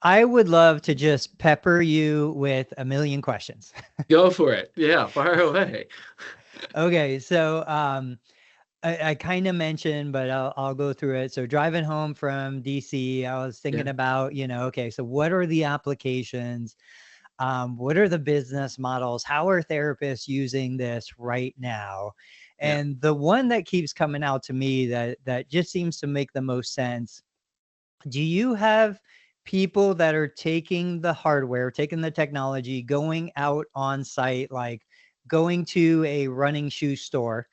I would love to just pepper you with a million questions. Go for it. Yeah, fire away. Okay, so I kind of mentioned, but I'll go through it. So driving home from DC, I was Yeah, thinking about, okay, so what are the applications? What are the business models? How are therapists using this right now? yeah, And the one that keeps coming out to me that just seems to make the most sense. Do you have people that are taking the hardware, taking the technology, going out on site, like going to a running shoe store,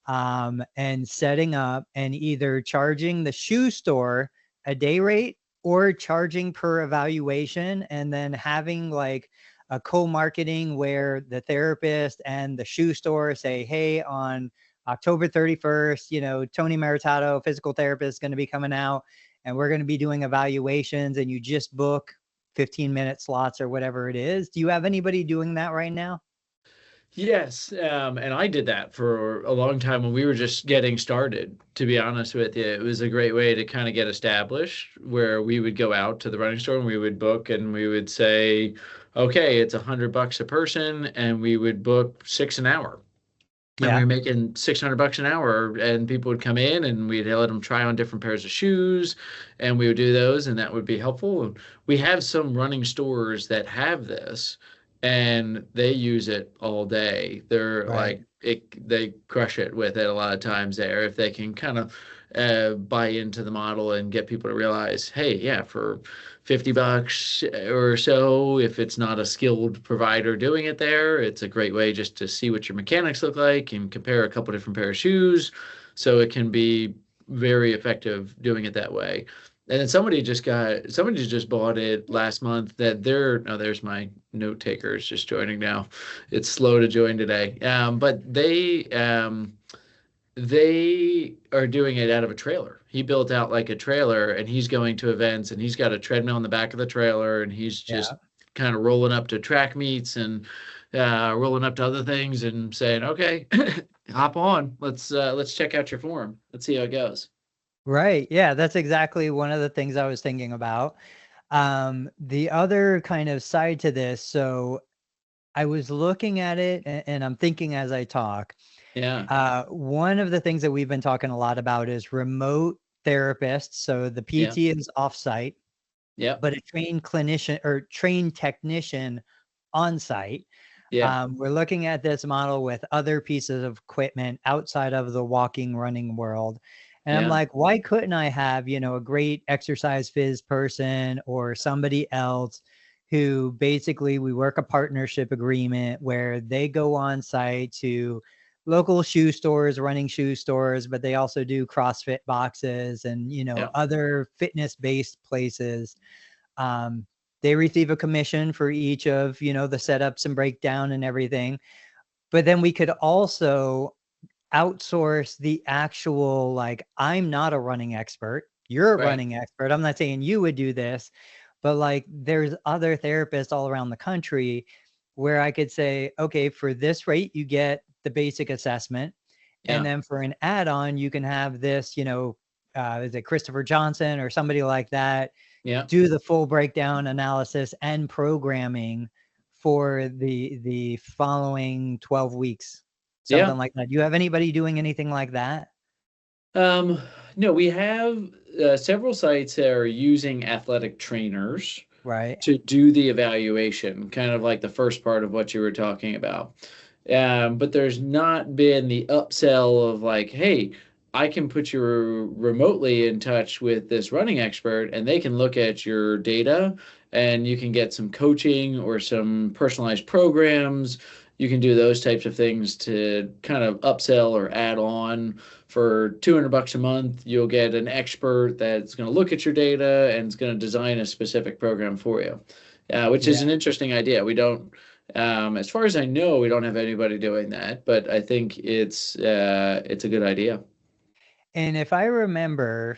and setting up and either charging the shoe store a day rate or charging per evaluation, and then having like a co-marketing where the therapist and the shoe store say, hey, on October 31st, Tony Maritato, physical therapist, is going to be coming out and we're going to be doing evaluations, and you just book 15-minute slots or whatever it is. Do you have anybody doing that right now? yes. And I did that for a long time when we were just getting started. To be honest with you, it was a great way to kind of get established. Where we would go out to the running store and we would book, and we would say, "Okay, it's $100 a person," and we would book 6 an hour. And we Yeah. were making 600 bucks an hour, and people would come in and we'd let them try on different pairs of shoes, and we would do those, and that would be helpful. And we have some running stores that have this, and they use it all day. They're Right. like they crush it with it a lot of times there if they can kind of buy into the model and get people to realize, hey, yeah, for $50 or so, if it's not a skilled provider doing it there, it's a great way just to see what your mechanics look like and compare a couple different pair of shoes. So it can be very effective doing it that way. And then somebody just bought it last month that they're, oh, there's my note takers just joining now. It's slow to join today. But they are doing it out of a trailer. He built out like a trailer, and he's going to events, and he's got a treadmill in the back of the trailer, and he's just Yeah. kind of rolling up to track meets and rolling up to other things and saying, "Okay, hop on. Let's check out your form. Let's see how it goes." Right. Yeah, that's exactly one of the things I was thinking about. The other kind of side to this, so I was looking at it and I'm thinking as I talk. Yeah, One of the things that we've been talking a lot about is remote therapists. So the yeah, PT is offsite, yeah, but a trained clinician or trained technician on site. yeah, We're looking at this model with other pieces of equipment outside of the walking, running world. And I'm yeah, like, why couldn't I have, a great exercise phys person or somebody else who basically we work a partnership agreement where they go on site to local shoe stores, running shoe stores, but they also do CrossFit boxes and, yeah, other fitness based places. um, they receive a commission for each of, the setups and breakdown and everything. But then we could also outsource the actual, like, I'm not a running expert. You're a right, running expert. I'm not saying you would do this, but like there's other therapists all around the country where I could say, okay, for this rate, you get the basic assessment. And yeah, then for an add-on, you can have this, is it Christopher Johnson or somebody like that yeah, do the full breakdown analysis and programming for the following 12 weeks, yeah. something like that. Do you have anybody doing anything like that? Um, no, we have several sites that are using athletic trainers Right. to do the evaluation, kind of like the first part of what you were talking about. But there's not been the upsell of like, hey, I can put you remotely in touch with this running expert, and they can look at your data, and you can get some coaching or some personalized programs. You can do those types of things to kind of upsell or add on. For 200 bucks a month, you'll get an expert that's going to look at your data and is going to design a specific program for you, which is Yeah. an interesting idea. We don't, as far as I know, we don't have anybody doing that, but I think it's a good idea. And if I remember,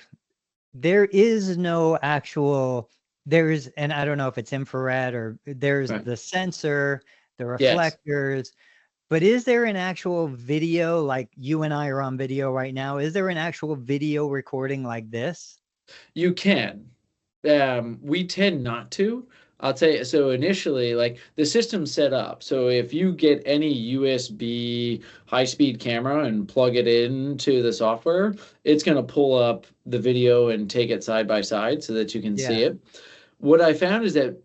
there is no actual, there's, and I don't know if it's infrared or there's Right. the sensor, the Yes, reflectors, but is there an actual video like you and I are on video right now? Is there an actual video recording like this? you can. we tend not to. I'll tell you, so initially, like the system's set up. So if you get any USB high-speed camera and plug it into the software, it's going to pull up the video and take it side by side so that you can see Yeah. it. What I found is that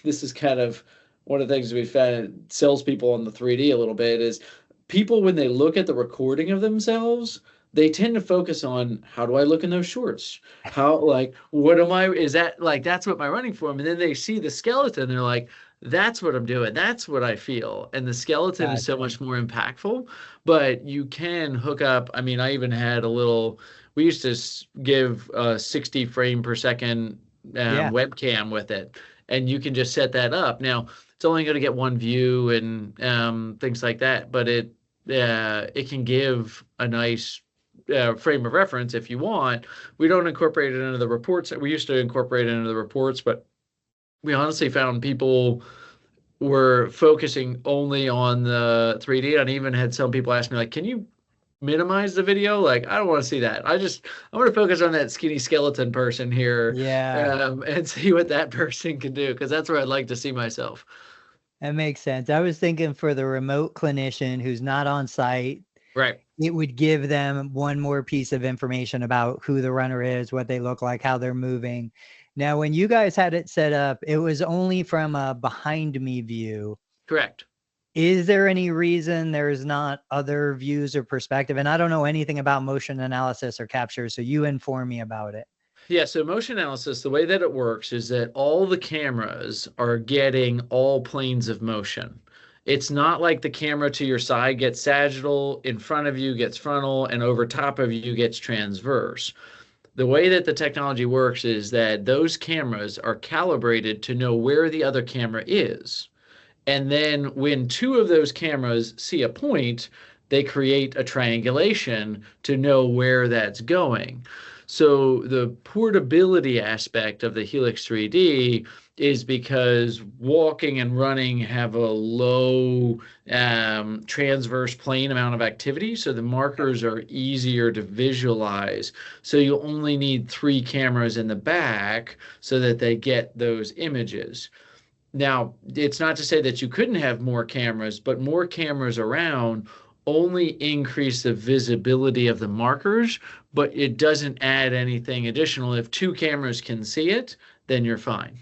this is kind of one of the things we found sells people on the 3D a little bit is people when they look at the recording of themselves, they tend to focus on how do I look in those shorts? How like what am I is that like that's what my running form? And then they see the skeleton, they're like, that's what I'm doing. That's what I feel. And the skeleton is so Gotcha. much more impactful. But you can hook up. I mean, I even had a little we used to give a 60 frame per second Yeah. webcam with it, and you can just set that up. Now it's only going to get one view and things like that, but it can give a nice frame of reference if you want. We don't incorporate it into the reports. We used to incorporate it into the reports, but we honestly found people were focusing only on the 3D. And I even had some people ask me like, "Can you minimize the video? Like, I don't want to see that. I want to focus on that skinny skeleton person here, Yeah. and see what that person can do because that's where I'd like to see myself." That makes sense. I was thinking for the remote clinician who's not on site, Right. it would give them one more piece of information about who the runner is, what they look like, how they're moving. Now, when you guys had it set up, it was only from a behind me view. Correct. Is there any reason there's not other views or perspective? And I don't know anything about motion analysis or capture, so you inform me about it. Yeah, so motion analysis, the way that it works is that all the cameras are getting all planes of motion. It's not like the camera to your side gets sagittal, in front of you gets frontal, and over top of you gets transverse. The way that the technology works is that those cameras are calibrated to know where the other camera is. And then when two of those cameras see a point, they create a triangulation to know where that's going. So the portability aspect of the Helix 3D is because walking and running have a low transverse plane amount of activity. So the markers are easier to visualize. So you only need three cameras in the back so that they get those images. Now, it's not to say that you couldn't have more cameras, but more cameras around only increase the visibility of the markers, but it doesn't add anything additional. If two cameras can see it, then you're fine.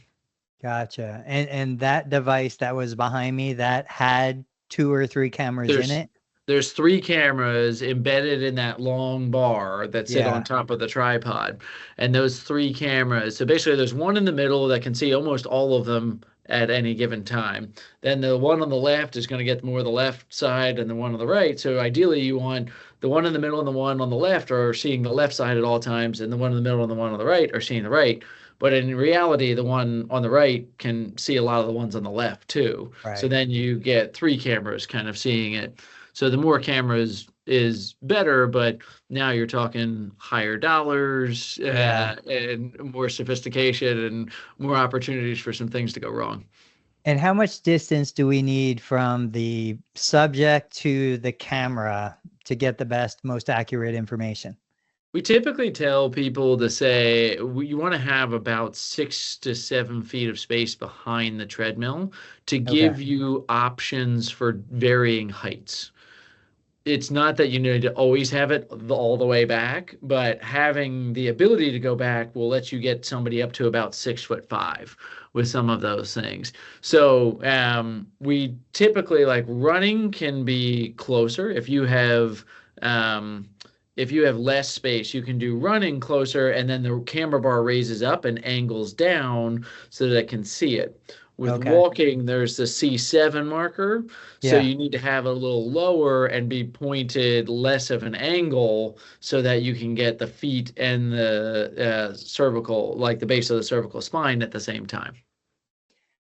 Gotcha. And that device that was behind me, that had 2 or 3 cameras in There's it? there's three cameras embedded in that long bar that sit on Yeah. top of the tripod. And those three cameras, so basically there's one in the middle that can see almost all of them at any given time. Then the one on the left is going to get more of the left side and the one on the right. So ideally you want the one in the middle and the one on the left are seeing the left side at all times, and the one in the middle and the one on the right are seeing the right. But in reality, the one on the right can see a lot of the ones on the left too. So Right. then you get three cameras kind of seeing it. So the more cameras is better, but now you're talking higher dollars Yeah. and more sophistication and more opportunities for some things to go wrong. And how much distance do we need from the subject to the camera to get the best, most accurate information? We typically tell people to say you want to have about 6 to 7 feet of space behind the treadmill to Okay. give you options for varying heights. It's not that you need to always have it all the way back, but having the ability to go back will let you get somebody up to about 6'5" with some of those things. So we typically like running can be closer. If you have less space, you can do running closer, and then the camera bar raises up and angles down so that it can see it. With Okay. walking, there's the C7 marker, so Yeah. you need to have it a little lower and be pointed less of an angle so that you can get the feet and the cervical, like the base of the cervical spine at the same time.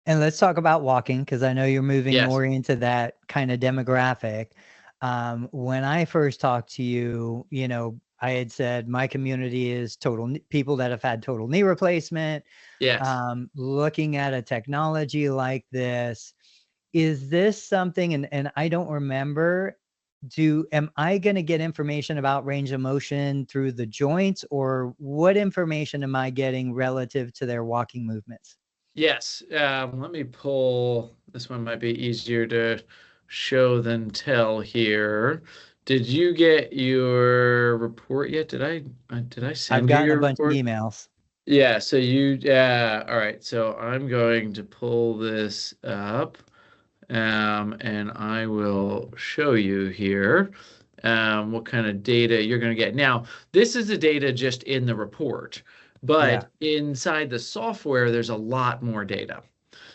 And let's talk about walking because I know you're moving Yes. more into that kind of demographic. When I first talked to you, I had said my community is people that have had total knee replacement. Yes. Looking at a technology like this, is this something, and I don't remember, am I going to get information about range of motion through the joints, or what information am I getting relative to their walking movements? Yes. Let me pull. This one might be easier to show than tell here. Did you get your report yet? Did I I've send you gotten a your bunch of report? emails. Yeah, so all right. So I'm going to pull this up, and I will show you here, what kind of data you're going to get. Now, this is the data just in the report, Yeah. but inside the software, there's a lot more data.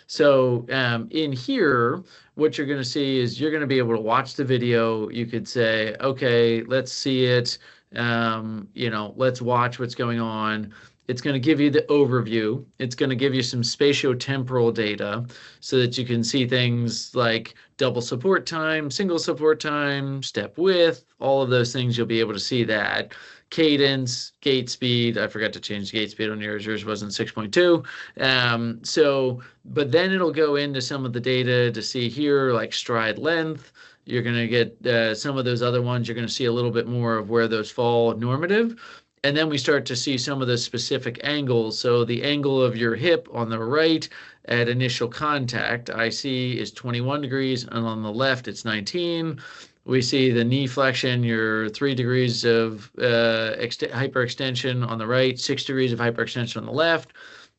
So in here, what you're going to see is you're going to be able to watch the video. You could say, okay, let's see it. Let's watch what's going on. It's going to give you the overview. It's going to give you some spatiotemporal data so that you can see things like double support time, single support time, step width, all of those things. You'll be able to see that. Cadence, gait speed. I forgot to change the gait speed on yours. Yours wasn't 6.2. But then it'll go into some of the data to see here, like stride length. You're going to get some of those other ones. You're going to see a little bit more of where those fall normative. And then we start to see some of the specific angles. So the angle of your hip on the right at initial contact, I see is 21 degrees, and on the left, it's 19. We see the knee flexion, your 3 degrees of hyperextension on the right, 6 degrees of hyperextension on the left,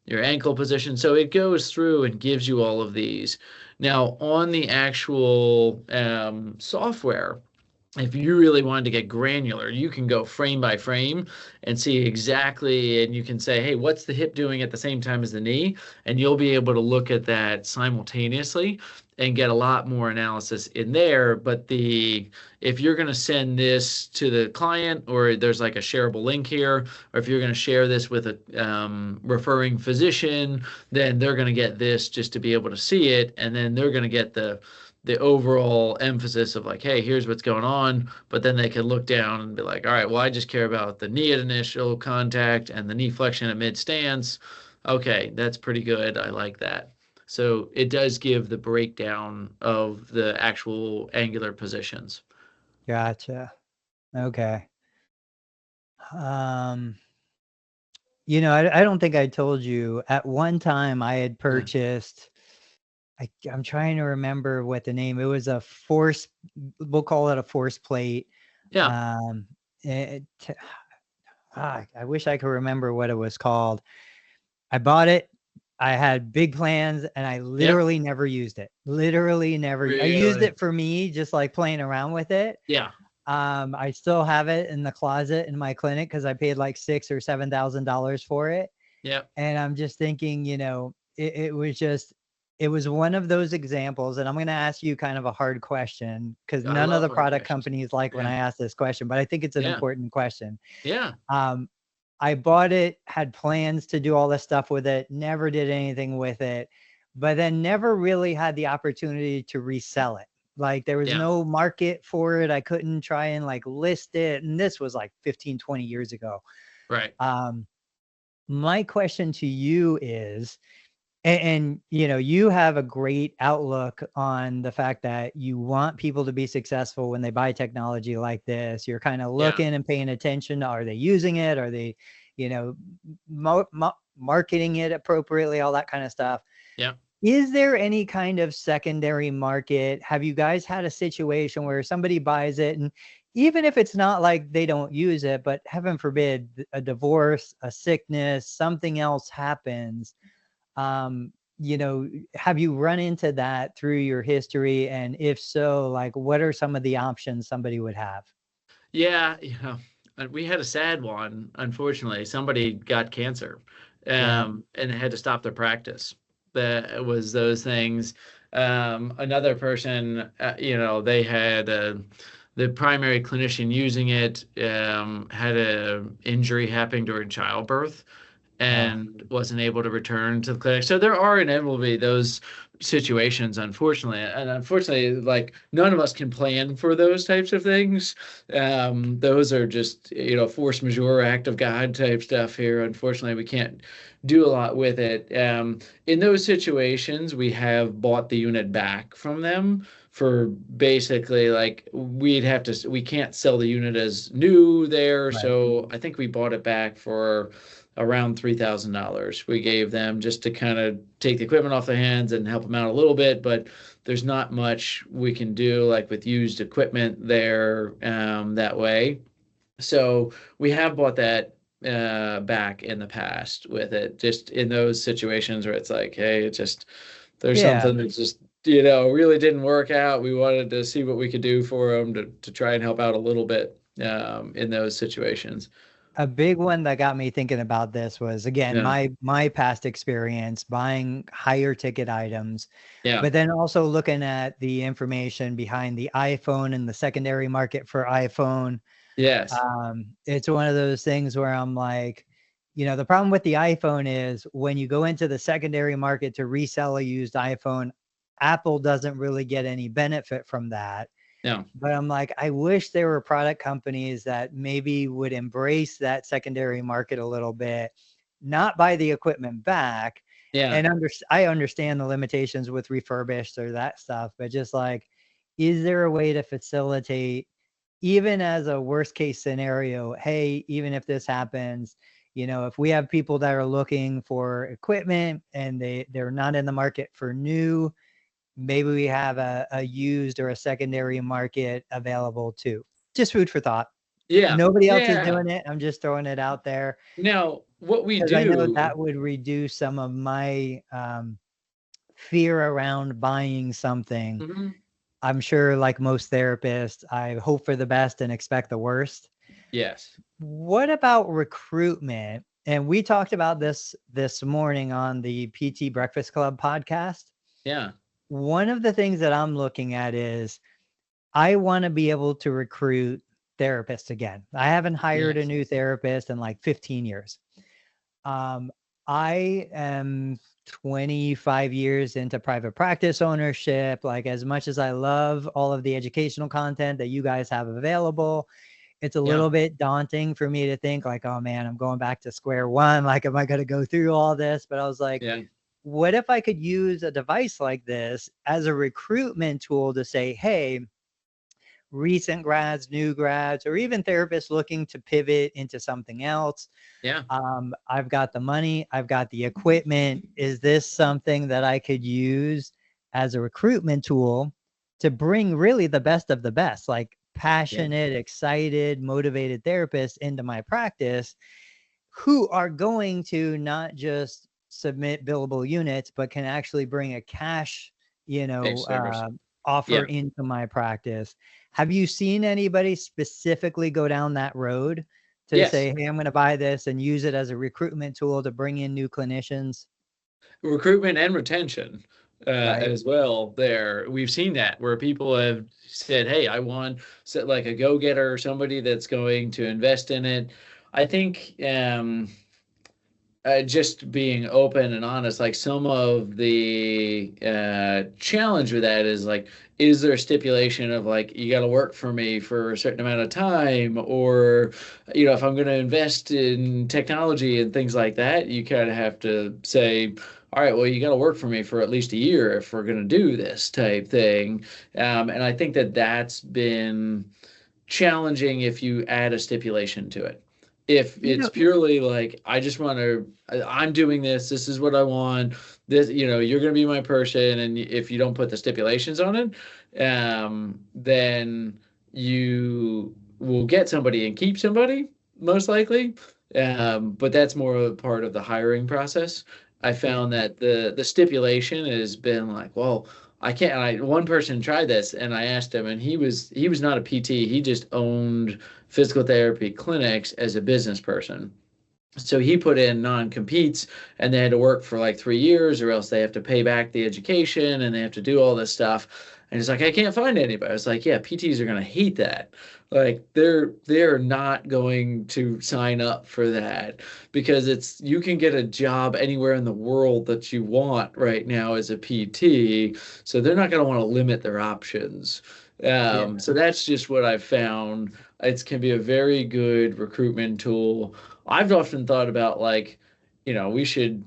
your ankle position. So it goes through and gives you all of these. Now, on the actual software, if you really wanted to get granular, you can go frame by frame and see exactly, and you can say, hey, what's the hip doing at the same time as the knee? And you'll be able to look at that simultaneously and get a lot more analysis in there. But if you're going to send this to the client, or there's like a shareable link here, or if you're going to share this with a referring physician, then they're going to get this just to be able to see it, and then they're going to get the overall emphasis of like, hey, here's what's going on. But then they can look down and be like, all right, well, I just care about the knee at initial contact and the knee flexion at mid stance. Okay, that's pretty good. I like that. So it does give the breakdown of the actual angular positions. Gotcha. Okay. Um, I don't think I told you. At one time, I had Yeah. purchased. I'm trying to remember what the name. It was a force. We'll call it a force plate. Yeah. Um, it, I wish I could remember what it was called. I bought it. I had big plans, and I Yep. literally never used it. Literally never. I used Really? it for me, just like playing around with it. Yeah. I still have it in the closet in my clinic because I paid like $6,000 or $7,000 for it. Yep. And I'm just thinking, it was one of those examples. And I'm going to ask you kind of a hard question because I none of love the hard product questions. companies like when Yeah. I ask this question, but I think it's an Yeah. important question. Yeah. Um, I bought it, had plans to do all this stuff with it, never did anything with it, but then never really had the opportunity to resell it. Like there was Yeah. no market for it. I couldn't try and like list it. And this was like 15, 20 years ago. Right. Um, my question to you is, you have a great outlook on the fact that you want people to be successful when they buy technology like this. You're kind of Yeah. looking and paying attention. Are they using it? Are they, you know, marketing it appropriately? All that kind of stuff. Yeah. Is there any kind of secondary market? Have you guys had a situation where somebody buys it, and even if it's not like they don't use it, but heaven forbid, a divorce, a sickness, something else happens, um, have you run into that through your history? And if so, like, what are some of the options somebody would have? Yeah, we had a sad one. Unfortunately, somebody got cancer, Yeah. and had to stop their practice. That was those things. Another person, they had the primary clinician using it, had a injury happening during childbirth Oh, and wasn't able to return to the clinic. So there are inevitably those situations, unfortunately. And unfortunately, like none of us can plan for those types of things. Those are just, force majeure, act of God type stuff here. Unfortunately, we can't do a lot with it. In those situations, we have bought the unit back from them. for basically like we can't sell the unit as new there. Right. So I think we bought it back for around $3,000. We gave them just to kind of take the equipment off their hands and help them out a little bit, but there's not much we can do like with used equipment there that way. So we have bought that back in the past with it, just in those situations where it's like, hey, it just there's Yeah. something that's just really didn't work out. We wanted to see what we could do for them to try and help out a little bit in those situations. A big one that got me thinking about this was, again, Yeah, my past experience buying higher ticket items, yeah, but then also looking at the information behind the iPhone and the secondary market for iPhone. yes, It's one of those things where I'm like, the problem with the iPhone is when you go into the secondary market to resell a used iPhone, Apple doesn't really get any benefit from that. yeah, But I'm like, I wish there were product companies that maybe would embrace that secondary market a little bit, not buy the equipment back. yeah, And I understand the limitations with refurbished or that stuff, but just like, is there a way to facilitate, even as a worst case scenario, hey, even if this happens, if we have people that are looking for equipment and they're not in the market for new, maybe we have a used or a secondary market available too. Just food for thought. yeah, Nobody else is yeah. doing it. I'm just throwing it out there Now, what we because I know do, that would reduce some of my fear around buying something. mhm, I'm sure, like most therapists, I hope for the best and expect the worst. yes, What about recruitment? And we talked about this morning on the PT Breakfast Club podcast. yeah, One of the things that I'm looking at is I want to be able to recruit therapists again. I haven't hired a yes, new therapist in like 15 years. Um, I am 25 years into private practice ownership. Like, as much as I love all of the educational content that you guys have available, it's a yeah, little bit daunting for me to think like, oh man, I'm going back to square one. Like, am I going to go through all this? But I was like, yeah, what if I could use a device like this as a recruitment tool to say, hey, recent grads, new grads, or even therapists looking to pivot into something else. yeah. I've got the money, I've got the equipment. Is this something that I could use as a recruitment tool to bring really the best of the best, like Yeah. passionate, excited, motivated therapists into my practice who are going to not just submit billable units, but can actually bring a cash, Thanks, service. offer Yeah. into my practice. Have you seen anybody specifically go down that road to Yes. say, hey, I'm going to buy this and use it as a recruitment tool to bring in new clinicians? Recruitment and retention Right. as well. There, we've seen that where people have said, "Hey, I want like a go-getter or somebody that's going to invest in it." I think just being open and honest, like some of the challenge with that is like, is there a stipulation of like, you got to work for me for a certain amount of time, or, if I'm going to invest in technology and things like that, you kind of have to say, all right, well, you got to work for me for at least a year if we're going to do this type thing. And I think that that's been challenging if you add a stipulation to it. If You it's know, purely like, I just want to, I'm doing this, this is what I want, this, you're going to be my person. And if you don't put the stipulations on it, then you will get somebody and keep somebody, most likely. But that's more of a part of the hiring process. I yeah. found that the stipulation has been like, well, I can't. One person tried this, and I asked him, and he was not a PT. He just owned physical therapy clinics as a business person. So he put in non-competes, and they had to work for like 3 years, or else they have to pay back the education, and they have to do all this stuff. And he's like, I can't find anybody. I was like, yeah, PTs are gonna hate that. Like they're not going to sign up for that because you can get a job anywhere in the world that you want right now as a PT. So they're not gonna want to limit their options. Yeah. So that's just what I've found. It can be a very good recruitment tool. I've often thought about like, we should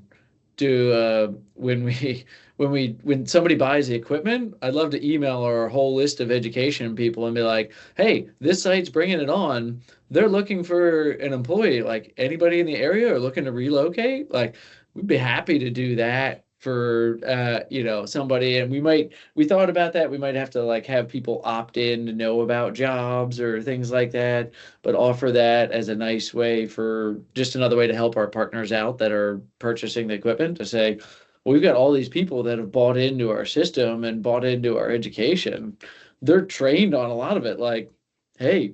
to when somebody buys the equipment, I'd love to email our whole list of education people and be like, hey, this site's bringing it on. They're looking for an employee. Like, anybody in the area or looking to relocate? Like, we'd be happy to do that for somebody. And we thought about that. We might have to like have people opt in to know about jobs or things like that, but offer that as a nice way, for just another way to help our partners out that are purchasing the equipment, to say, well, we've got all these people that have bought into our system and bought into our education. They're trained on a lot of it. Like, hey,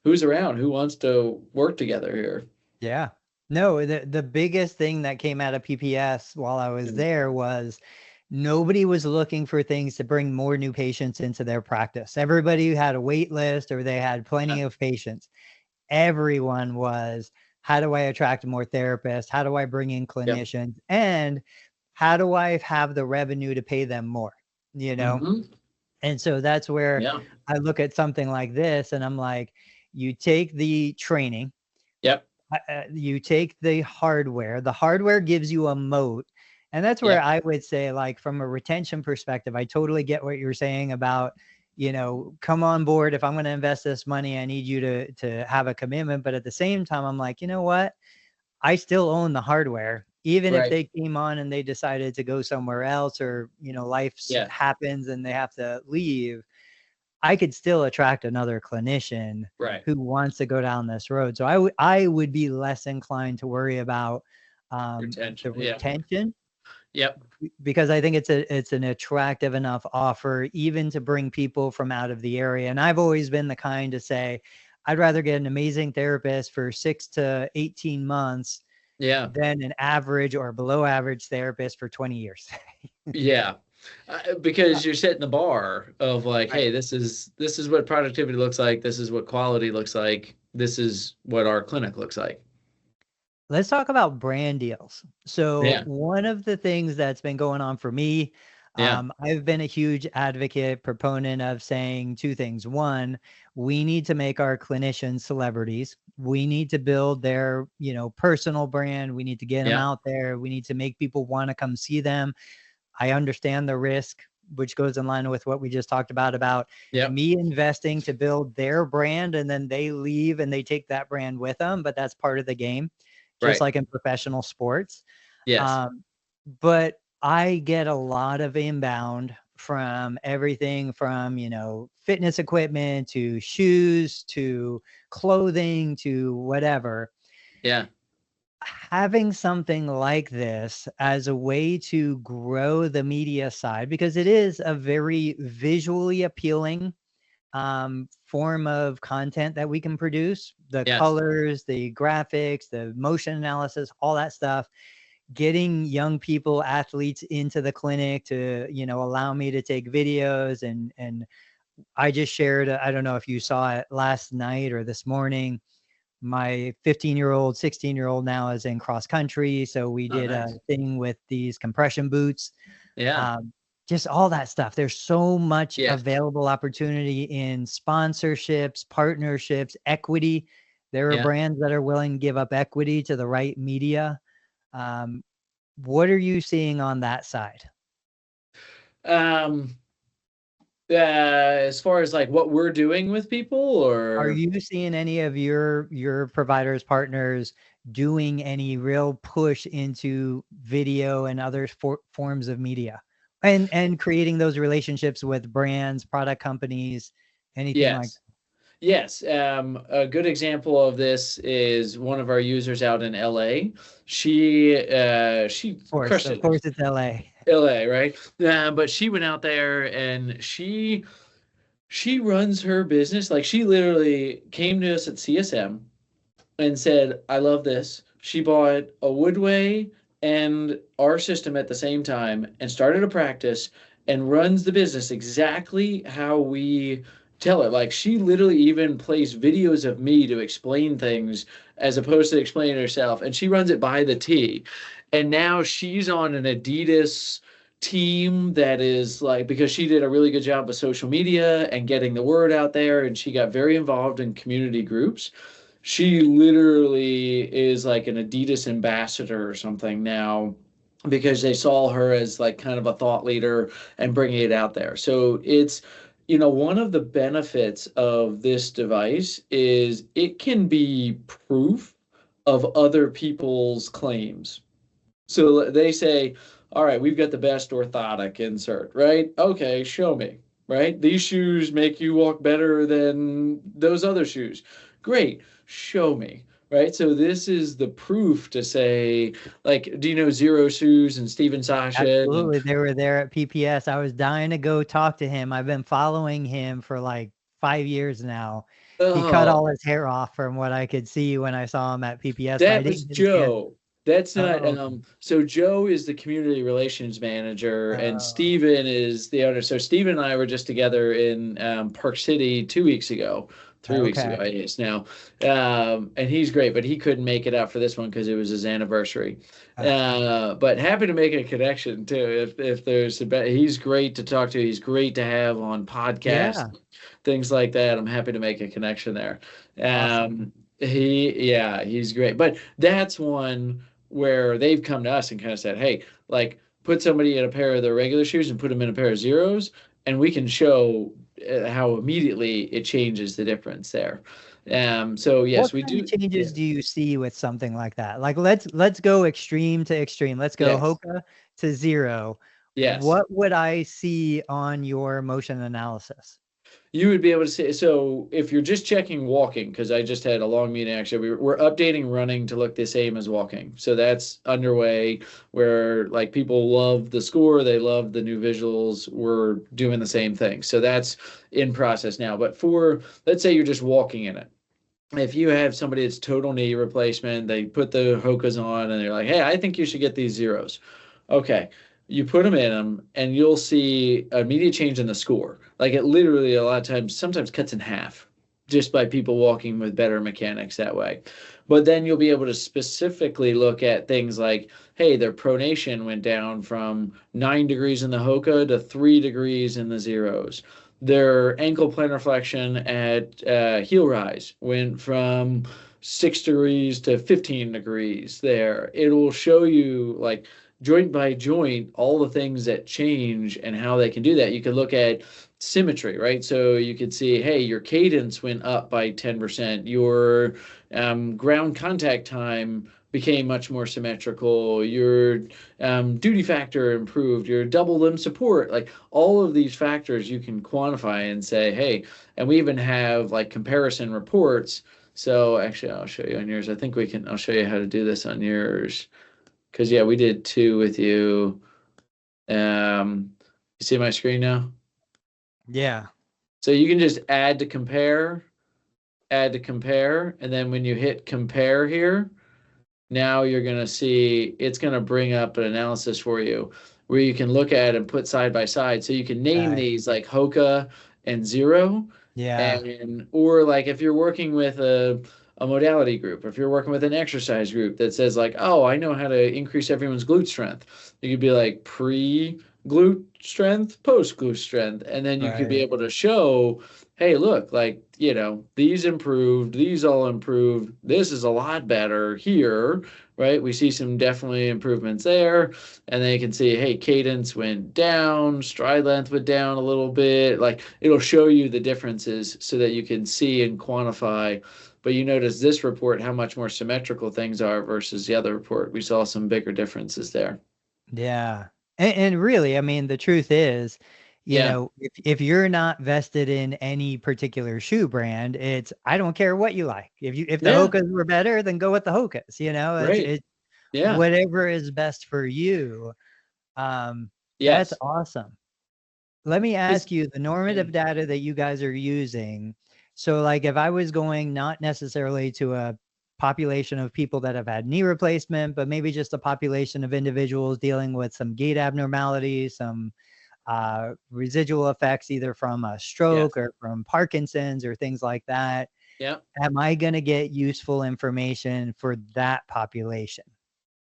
who's around? Who wants to work together here? Yeah. No, the biggest thing that came out of PPS while I was there was nobody was looking for things to bring more new patients into their practice. Everybody had a wait list or they had plenty of patients. Everyone was, how do I attract more therapists? How do I bring in clinicians? And how do I have the revenue to pay them more? And so that's where I look at something like this and I'm like, you take the training. Yep. You take the hardware gives you a moat. And that's where I would say, like, from a retention perspective, I totally get what you're saying about, come on board. If I'm going to invest this money, I need you to have a commitment. But at the same time, I'm like, you know what? I still own the hardware. Even if they came on and they decided to go somewhere else, or, life happens and they have to leave, I could still attract another clinician who wants to go down this road. So I would be less inclined to worry about the retention. Yep. Because I think it's an attractive enough offer, even to bring people from out of the area. And I've always been the kind to say, I'd rather get an amazing therapist for 6 to 18 months than an average or below average therapist for 20 years. Because you're setting the bar of like, hey, this is what productivity looks like. This is what quality looks like. This is what our clinic looks like. Let's talk about brand deals. So one of the things that's been going on for me, I've been a huge advocate, proponent of saying two things. One, we need to make our clinicians celebrities. We need to build their, personal brand. We need to get them out there. We need to make people want to come see them. I understand the risk, which goes in line with what we just talked about me investing to build their brand, and then they leave and they take that brand with them. But that's part of the game, just like in professional sports. But I get a lot of inbound from everything from, fitness equipment to shoes to clothing to whatever. Having something like this as a way to grow the media side, because it is a very visually appealing form of content that we can produce, the colors, the graphics, the motion analysis, all that stuff, getting young people, athletes into the clinic to, allow me to take videos. And I just shared, I don't know if you saw it last night or this morning, my 15-year-old, 16-year-old now is in cross country. So we did a thing with these compression boots. Just all that stuff. There's so much available opportunity in sponsorships, partnerships, equity. There are brands that are willing to give up equity to the right media. What are you seeing on that side? As far as like what we're doing with people, or are you seeing any of your providers, partners doing any real push into video and other forms of media, and creating those relationships with brands, product companies, anything like that? Yes. A good example of this is one of our users out in LA. She crushed it. Of course it's LA. LA, right? But she went out there and she runs her business. Like, she literally came to us at CSM and said, I love this. She bought a Woodway and our system at the same time and started a practice and runs the business exactly how we tell her. Like, she literally even plays videos of me to explain things as opposed to explaining herself. And she runs it by the T. And now she's on an Adidas team that is like, because she did a really good job with social media and getting the word out there, and she got very involved in community groups. She literally is like an Adidas ambassador or something now because they saw her as like kind of a thought leader and bringing it out there. So it's, one of the benefits of this device is it can be proof of other people's claims. So they say, all right, we've got the best orthotic insert, right? Okay, show me, right? These shoes make you walk better than those other shoes. Great, show me, right? So this is the proof to say, like, do you know Zero Shoes and Steven Sasha? And Absolutely. They were there at PPS. I was dying to go talk to him. I've been following him for like 5 years now. He cut oh, all his hair off from what I could see when I saw him at PPS, but I that was didn't get a chance. Joe. That's not Oh, so Joe is the community relations manager and oh, Steven is the owner. So Steven and I were just together in Park City 2 weeks ago, 3 weeks ago, okay. I guess now. And he's great, but he couldn't make it out for this one because it was his anniversary. Uh, But happy to make a connection too. If there's he's great to talk to. He's great to have on podcasts, yeah, things like that. I'm happy to make a connection there. awesome. Yeah, he's great. But that's one where they've come to us and kind of said, hey, like put somebody in a pair of their regular shoes and put them in a pair of zeros, and we can show how immediately it changes the difference there. So What yes, we kind of do. changes Yeah. do you see with something like that? Like let's go extreme to extreme. Let's go Yes. Hoka to zero. Yes. What would I see on your motion analysis? You would be able to see. So if you're just checking walking, because I just had a long meeting actually, we're updating running to look the same as walking. So that's underway where like people love the score, they love the new visuals. We're doing the same thing. So that's in process now. But for, let's say you're just walking in it. If you have somebody that's total knee replacement, they put the Hokas on and they're like, hey, I think you should get these zeros. Okay. You put them in them and you'll see immediate change in the score. Like it literally a lot of times, sometimes cuts in half just by people walking with better mechanics that way. But then you'll be able to specifically look at things like, hey, their pronation went down from 9 degrees in the Hoka to 3 degrees in the zeros. Their ankle plantar flexion at heel rise went from 6 degrees to 15 degrees there. It will show you like joint by joint all the things that change and how they can do that. You could look at symmetry, right? So you could see, hey, your cadence went up by 10%, your ground contact time became much more symmetrical, your duty factor improved, your double limb support, like all of these factors you can quantify and say, hey, and we even have like comparison reports. So actually, I'll show you on yours. I think I'll show you how to do this on yours. Because yeah, we did two with you. You see my screen now? Yeah. So you can just add to compare, and then when you hit compare here, now you're going to see it's going to bring up an analysis for you where you can look at and put side by side. So you can name Nice. these like Hoka and Zero. Yeah. And or like if you're working with a modality group, if you're working with an exercise group that says like, oh, I know how to increase everyone's glute strength, you could be like pre glute strength, post glute strength, and then you could be Right. able to show, hey, look, like, these improved, these all improved, this is a lot better here, right? We see some definitely improvements there. And then you can see, hey, cadence went down, stride length went down a little bit. Like it'll show you the differences so that you can see and quantify. But you notice this report, how much more symmetrical things are versus the other report. We saw some bigger differences there. Yeah. And really, I mean, the truth is, Yeah. if you're not vested in any particular shoe brand, it's I don't care what you like. If the Yeah. Hokas were better, then go with the Hokas. Great. It's Yeah. whatever is best for you. That's Yes. awesome. Let me It's, ask you the yeah. normative data that you guys are using. So like if I was going not necessarily to a population of people that have had knee replacement, but maybe just a population of individuals dealing with some gait abnormalities, some residual effects either from a Yeah. stroke or from Parkinson's or things like that. Yeah. Am I going to get useful information for that population?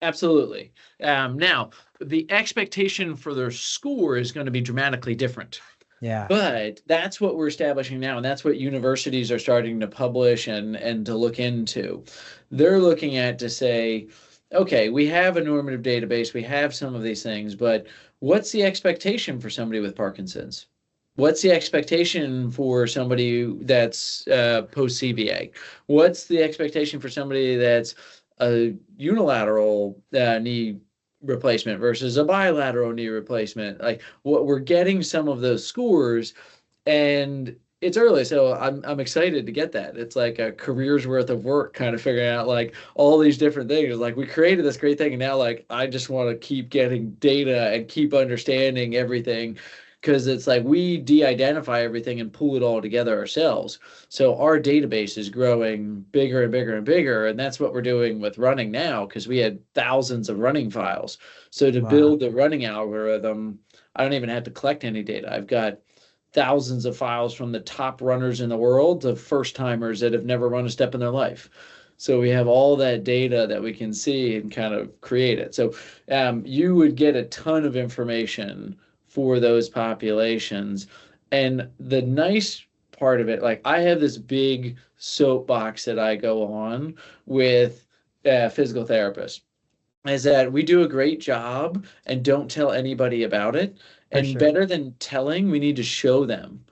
Absolutely. Now, the expectation for their score is going to be dramatically different. Yeah. But that's what we're establishing now, and that's what universities are starting to publish and to look into. They're looking at to say, okay, we have a normative database, we have some of these things, but what's the expectation for somebody with Parkinson's? What's the expectation for somebody that's post CVA? What's the expectation for somebody that's a unilateral knee replacement versus a bilateral knee replacement? Like, what we're getting some of those scores, and it's early, so I'm excited to get that. It's like a career's worth of work, kind of figuring out like all these different things. Like, we created this great thing, and now like I just want to keep getting data and keep understanding everything, because it's like we de-identify everything and pull it all together ourselves. So our database is growing bigger and bigger and bigger, and that's what we're doing with running now, because we had thousands of running files. So to Wow. build the running algorithm, I don't even have to collect any data. I've got thousands of files from the top runners in the world to first timers that have never run a step in their life. So we have all that data that we can see and kind of create it. So you would get a ton of information for those populations. And the nice part of it, like I have this big soapbox that I go on with physical therapists, is that we do a great job and don't tell anybody about it. For And sure. better than telling, we need to show them.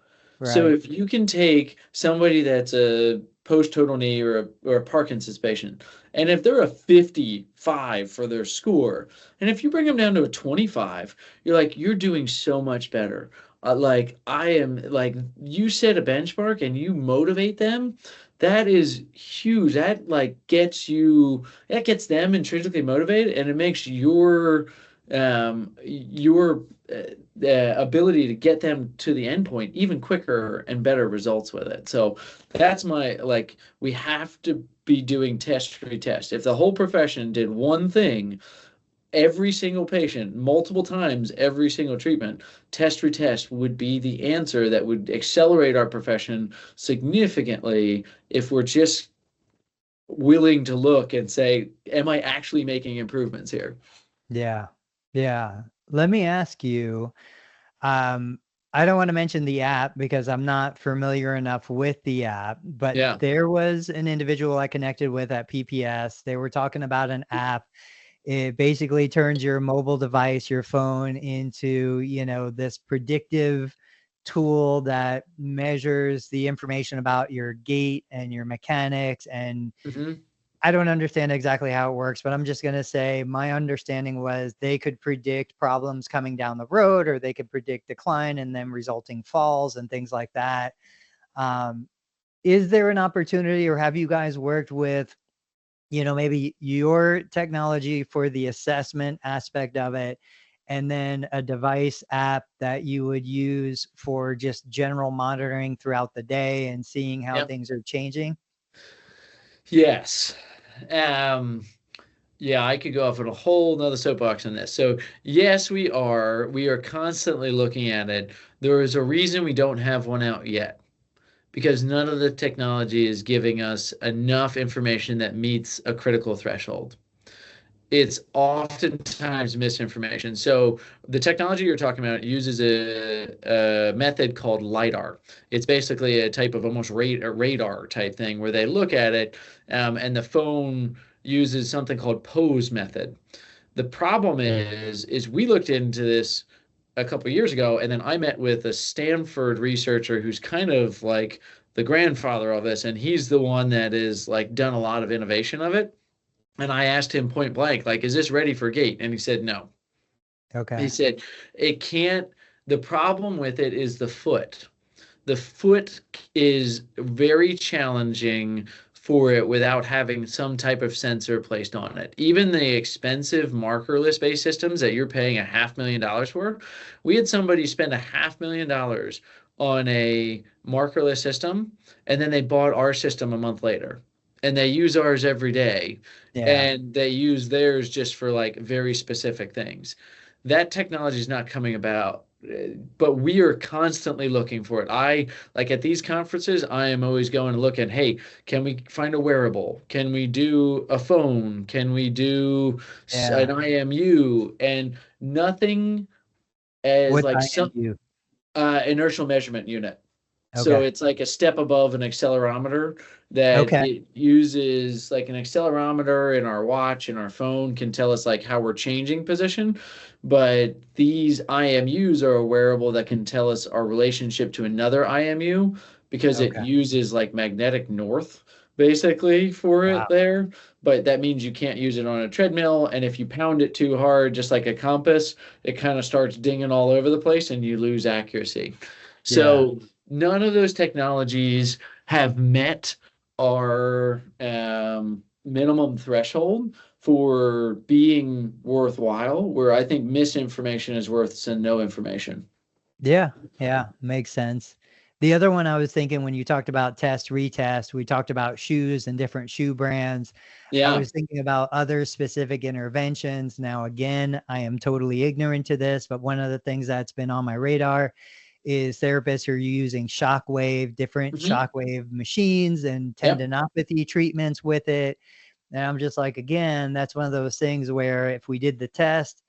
So Right. if you can take somebody that's a post total knee or a Parkinson's patient, and if they're a 55 for their score, and if you bring them down to a 25, you're like, you're doing so much better. Like I am, like you set a benchmark and you motivate them. That is huge. That like gets you, that gets them intrinsically motivated, and it makes your ability to get them to the end point even quicker and better results with it. So that's my, like, we have to be doing test retest. If the whole profession did one thing every single patient multiple times every single treatment, test retest would be the answer that would accelerate our profession significantly, if we're just willing to look and say, am I actually making improvements here? Yeah. Yeah. Let me ask you, um, I don't want to mention the app because I'm not familiar enough with the app, but Yeah. there was an individual I connected with at PPS. They were talking about an app. It basically turns your mobile device, your phone, into, this predictive tool that measures the information about your gait and your mechanics. And Mm-hmm. I don't understand exactly how it works, but I'm just going to say my understanding was they could predict problems coming down the road, or they could predict decline and then resulting falls and things like that. Um, is there an opportunity, or have you guys worked with, maybe your technology for the assessment aspect of it, and then a device app that you would use for just general monitoring throughout the day and seeing how Yeah. things are changing? Yes. Um, yeah, I could go off on a whole nother soapbox on this. So yes, we are. We are constantly looking at it. There is a reason we don't have one out yet, because none of the technology is giving us enough information that meets a critical threshold. It's oftentimes misinformation. So the technology you're talking about uses a method called LiDAR. It's basically a type of almost a radar type thing where they look at it, and the phone uses something called pose method. The problem is we looked into this a couple of years ago, and then I met with a Stanford researcher who's kind of like the grandfather of this, and he's the one that is like done a lot of innovation of it. And I asked him point blank, like, is this ready for Gait? And he said, no. He Okay. said, it can't, the problem with it is the foot. The foot is very challenging for it without having some type of sensor placed on it. Even the expensive markerless based systems that you're paying $500,000 for, we had somebody spend $500,000 on a markerless system, and then they bought our system a month later. And they use ours every day, Yeah. and they use theirs just for like very specific things. That technology is not coming about, but we are constantly looking for it. I, like, at these conferences, I am always going to look at, hey, can we find a wearable? Can we do a phone? Can we do an Yeah. IMU? And nothing as What's like some, IMU? Inertial measurement unit. So Okay. it's like a step above an accelerometer that Okay. it uses. Like an accelerometer in our watch and our phone can tell us like how we're changing position, but these IMUs are a wearable that can tell us our relationship to another IMU because it Okay. uses like magnetic north basically for Wow. it there. But that means you can't use it on a treadmill, and if you pound it too hard, just like a compass, it kind of starts dinging all over the place and you lose accuracy. Yeah. So none of those technologies have met our minimum threshold for being worthwhile, where I think misinformation is worse than no information. Yeah, yeah, makes sense. The other one I was thinking when you talked about test, retest, we talked about shoes and different shoe brands. I Yeah. was thinking about other specific interventions. Now, again, I am totally ignorant to this, but one of the things that's been on my radar is therapists who are using Shockwave, different Hmm. Shockwave machines and Yep. tendinopathy treatments with it. And I'm just like, again, that's one of those things where if we did the test,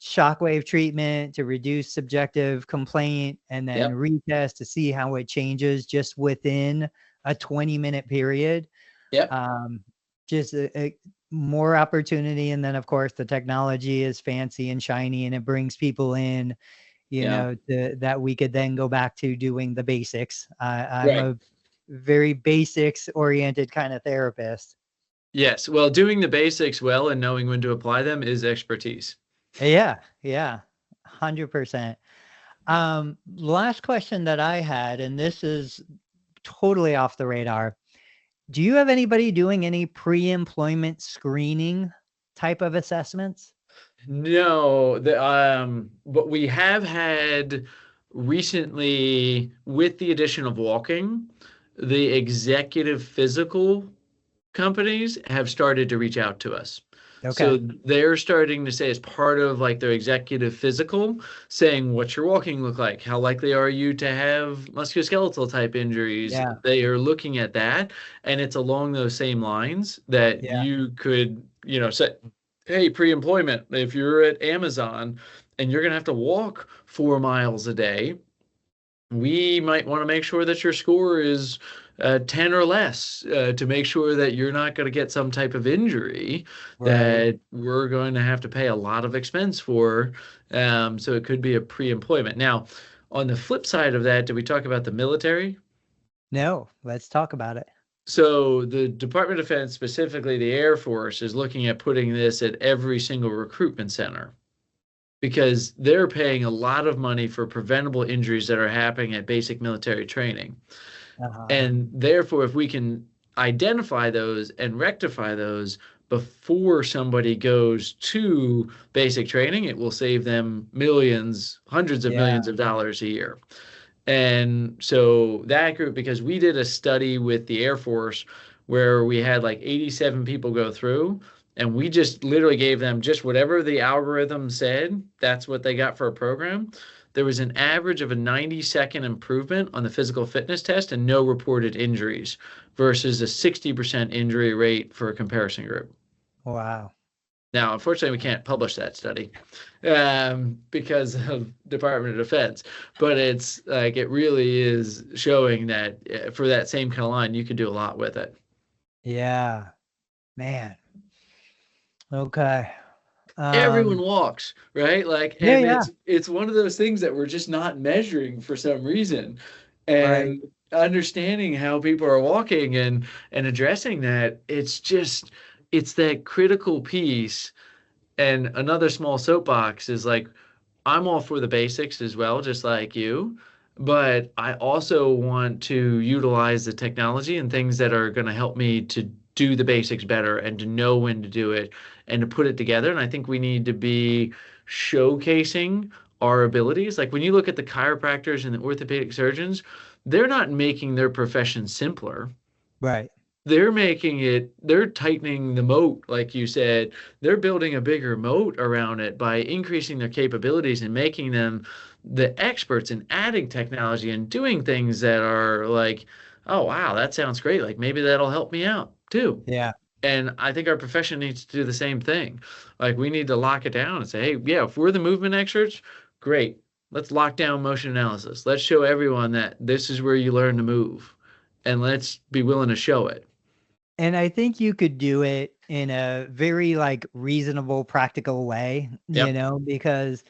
shockwave treatment to reduce subjective complaint, and then Yep. retest to see how it changes just within a 20-minute period. Yep. Um, just more opportunity. And then, of course, the technology is fancy and shiny and it brings people in, Yeah. that we could then go back to doing the basics. I'm Right. a very basics oriented kind of therapist. Yes. Well, doing the basics well and knowing when to apply them is expertise. Yeah, yeah, 100%. Last question that I had, and this is totally off the radar. Do you have anybody doing any pre-employment screening type of assessments? No, but we have had recently, with the addition of walking, the executive physical companies have started to reach out to us. So Okay. they're starting to say, as part of like their executive physical, saying, what's your walking look like? How likely are you to have musculoskeletal type injuries? Yeah. They are looking at that. And it's along those same lines that Yeah. you could, say, hey, pre-employment, if you're at Amazon and you're going to have to walk 4 miles a day, we might want to make sure that your score is 10 or less to make sure that you're not going to get some type of injury Right. that we're going to have to pay a lot of expense for. So it could be a pre-employment. Now, on the flip side of that, did we talk about the military? No, let's talk about it. So the Department of Defense, specifically the Air Force, is looking at putting this at every single recruitment center because they're paying a lot of money for preventable injuries that are happening at basic military training. Uh-huh. And therefore, if we can identify those and rectify those before somebody goes to basic training, it will save them millions, hundreds of Yeah. millions of dollars a year. And so that group, because we did a study with the Air Force where we had like 87 people go through, and we just literally gave them just whatever the algorithm said, that's what they got for a program. There was an average of a 90-second improvement on the physical fitness test and no reported injuries versus a 60% injury rate for a comparison group. Wow. Now, unfortunately, we can't publish that study because of Department of Defense, but it's like it really is showing that for that same kind of line, you can do a lot with it. Yeah. Man. Okay. Everyone Um, walks, right? Like, yeah, and yeah. it's one of those things that we're just not measuring for some reason. Right. And understanding how people are walking and addressing that, it's that critical piece. And another small soapbox is like, I'm all for the basics as well, just like you. But I also want to utilize the technology and things that are going to help me to do the basics better and to know when to do it and to put it together. And I think we need to be showcasing our abilities. Like when you look at the chiropractors and the orthopedic surgeons, they're not making their profession simpler. Right. They're tightening the moat, like you said. They're building a bigger moat around it by increasing their capabilities and making them the experts in adding technology and doing things that are like, oh, wow, that sounds great. Like maybe that'll help me out too. Yeah. And I think our profession needs to do the same thing. Like we need to lock it down and say, hey, yeah, if we're the movement experts, great. Let's lock down motion analysis. Let's show everyone that this is where you learn to move, and let's be willing to show it. And I think you could do it in a very like reasonable, practical way, Yep. because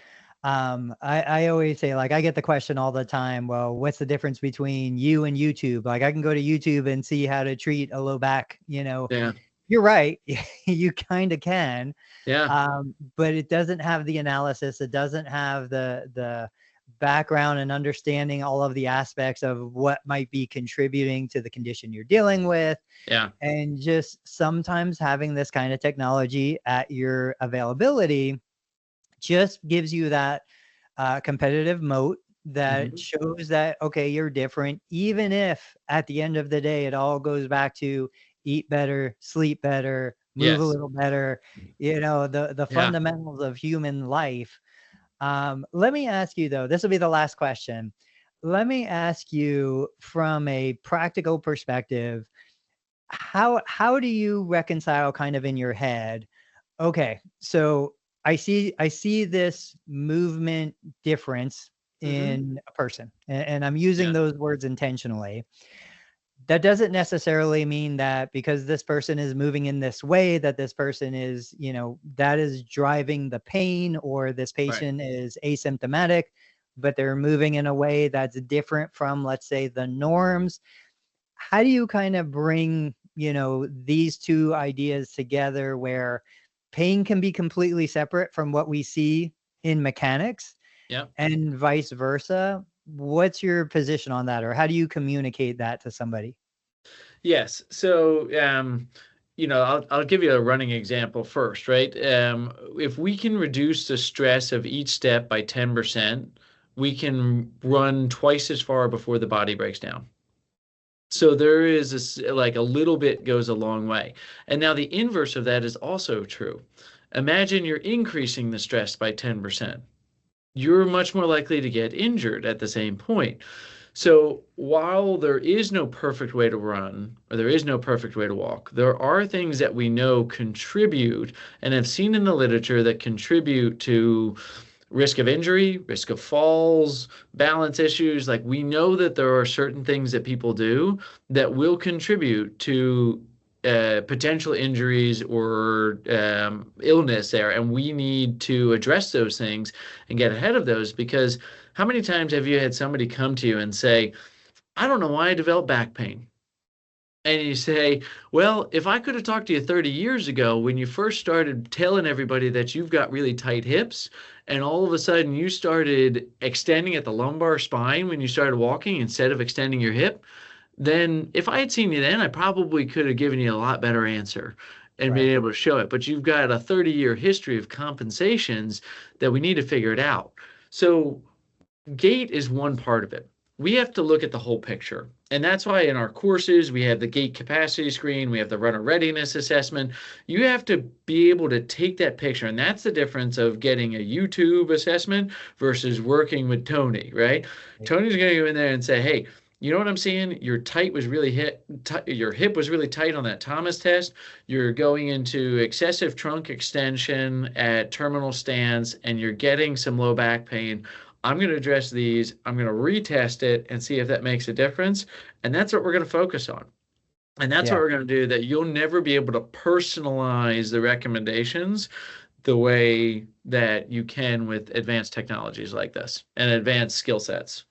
I always say, like, I get the question all the time, well, what's the difference between you and YouTube? Like, I can go to YouTube and see how to treat a low back, Yeah. you're right. You kind of can, Yeah. but it doesn't have the analysis. It doesn't have the background and understanding all of the aspects of what might be contributing to the condition you're dealing with. Yeah. And just sometimes having this kind of technology at your availability just gives you that competitive moat that Hmm. shows that, okay, you're different, even if at the end of the day, it all goes back to eat better, sleep better, move a Yes. little better, the Yeah. fundamentals of human life. Let me ask you though, this will be the last question. Let me ask you from a practical perspective, how do you reconcile kind of in your head, okay, so I see this movement difference Hmm. in a person, and I'm using Yeah. those words intentionally. That doesn't necessarily mean that because this person is moving in this way, that this person is, that is driving the pain, or this Right. patient is asymptomatic, but they're moving in a way that's different from, let's say, the norms. How do you kind of bring, these two ideas together where pain can be completely separate from what we see in mechanics Yep. and vice versa? What's your position on that, or how do you communicate that to somebody? Yes. So, I'll give you a running example first, right? If we can reduce the stress of each step by 10%, we can run twice as far before the body breaks down. So there is this, like a little bit goes a long way. And now the inverse of that is also true. Imagine you're increasing the stress by 10%. You're much more likely to get injured at the same point. So while there is no perfect way to run, or there is no perfect way to walk, there are things that we know contribute and have seen in the literature that contribute to risk of injury, risk of falls, balance issues. Like, we know that there are certain things that people do that will contribute to potential injuries or illness there. And we need to address those things and get ahead of those, because how many times have you had somebody come to you and say, I don't know why I developed back pain? And you say, well, if I could have talked to you 30 years ago when you first started telling everybody that you've got really tight hips, and all of a sudden you started extending at the lumbar spine when you started walking instead of extending your hip, then if I had seen you then, I probably could have given you a lot better answer and Right. been able to show it. But you've got a 30-year history of compensations that we need to figure it out. So Gait is one part of it. We have to look at the whole picture. And that's why in our courses, we have the gait capacity screen, we have the runner readiness assessment. You have to be able to take that picture. And that's the difference of getting a YouTube assessment versus working with Tony, right? Tony's going to go in there and say, hey, you know what I'm seeing? Your tight was really your hip was really tight on that Thomas test. You're going into excessive trunk extension at terminal stance, and you're getting some low back pain. I'm going to address these. I'm going to retest it and see if that makes a difference. And that's what we're going to focus on. And that's what Yeah. we're going to do, that you'll never be able to personalize the recommendations the way that you can with advanced technologies like this and advanced skill sets.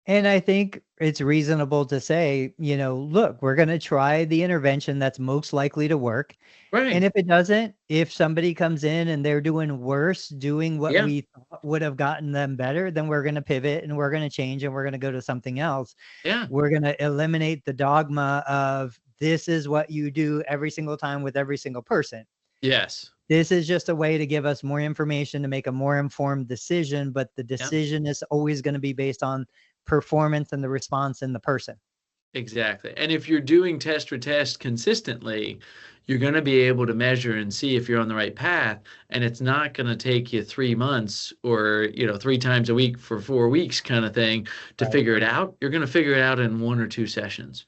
And I think it's reasonable to say, look, we're going to try the intervention that's most likely to work. And Right. if it doesn't, if somebody comes in and they're doing worse, doing what Yeah. we thought would have gotten them better, then we're going to pivot and we're going to change and we're going to go to something else. Yeah. We're going to eliminate the dogma of this is what you do every single time with every single person. Yes. This is just a way to give us more information to make a more informed decision, but the Yeah. decision is always going to be based on performance and the response in the person. Exactly. And if you're doing test for test consistently, you're going to be able to measure and see if you're on the right path. And it's not going to take you 3 months or, 3 times a week for 4 weeks kind of thing to Right. figure it out. You're going to figure it out in 1 or 2 sessions.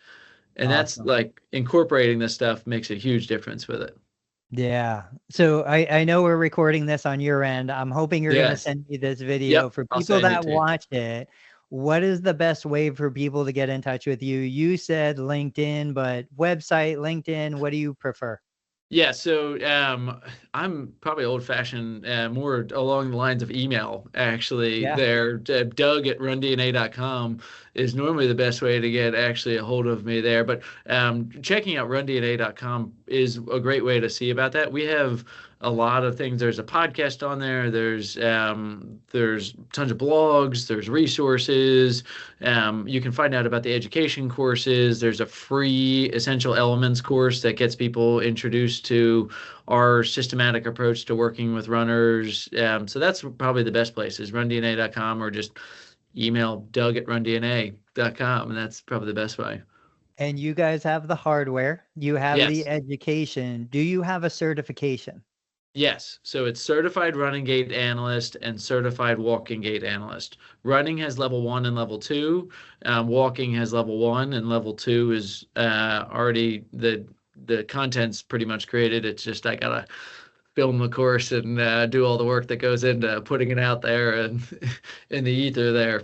And that's Awesome. like incorporating this stuff makes a huge difference with it. Yeah. So I know we're recording this on your end. I'm hoping you're going to Yes. send me this video. Yep. For I'll people send it that to you. watch it, what is the best way for people to get in touch with you? You said LinkedIn, but website, LinkedIn, what do you prefer? Yeah, so I'm probably old-fashioned, more along the lines of email, actually. Yeah. There, Doug at rundna.com is normally the best way to get actually a hold of me there. But checking out rundna.com is a great way to see about that. We have a lot of things. There's a podcast on there. There's tons of blogs. There's resources. You can find out about the education courses. There's a free Essential Elements course that gets people introduced to our systematic approach to working with runners. So that's probably the best place is rundna.com, or just email Doug at rundna.com, and that's probably the best way. And you guys have the hardware, you have the Yes. education. Do you have a certification? Yes. So it's certified running gait analyst and certified walking gait analyst. Running has level 1 and level 2. Walking has level 1, and level 2 is already the content's pretty much created. It's just I gotta film the course and do all the work that goes into putting it out there and in the ether there.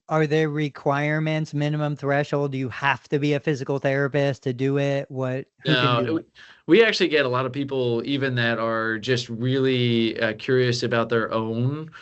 Are there requirements, minimum threshold? Do you have to be a physical therapist to do it? Who can do No, it? we actually get a lot of people even that are just really curious about their own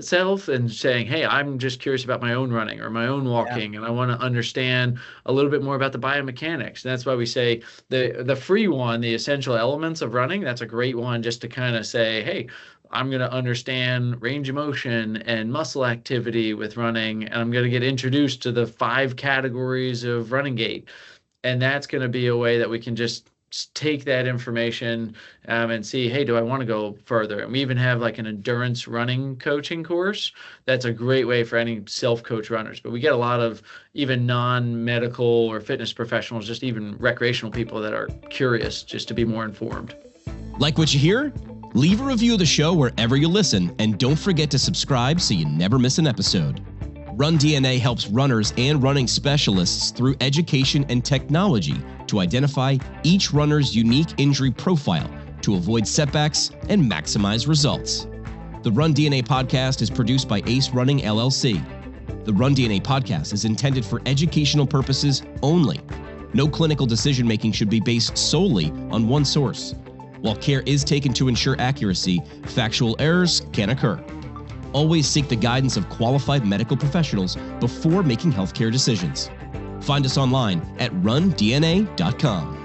self and saying, "Hey, I'm just curious about my own running or my own Yeah. walking, and I want to understand a little bit more about the biomechanics." And that's why we say the free one, the essential elements of running. That's a great one just to kind of say, "Hey, I'm going to understand range of motion and muscle activity with running, and I'm going to get introduced to the 5 categories of running gait." And that's going to be a way that we can just take that information and see, hey, do I want to go further? And we even have like an endurance running coaching course. That's a great way for any self-coach runners. But we get a lot of even non-medical or fitness professionals, just even recreational people that are curious just to be more informed. Like what you hear? Leave a review of the show wherever you listen, and don't forget to subscribe so you never miss an episode. RunDNA helps runners and running specialists through education and technology to identify each runner's unique injury profile to avoid setbacks and maximize results. The RunDNA podcast is produced by Ace Running LLC. The RunDNA podcast is intended for educational purposes only. No clinical decision-making should be based solely on one source. While care is taken to ensure accuracy, factual errors can occur. Always seek the guidance of qualified medical professionals before making healthcare decisions. Find us online at rundna.com.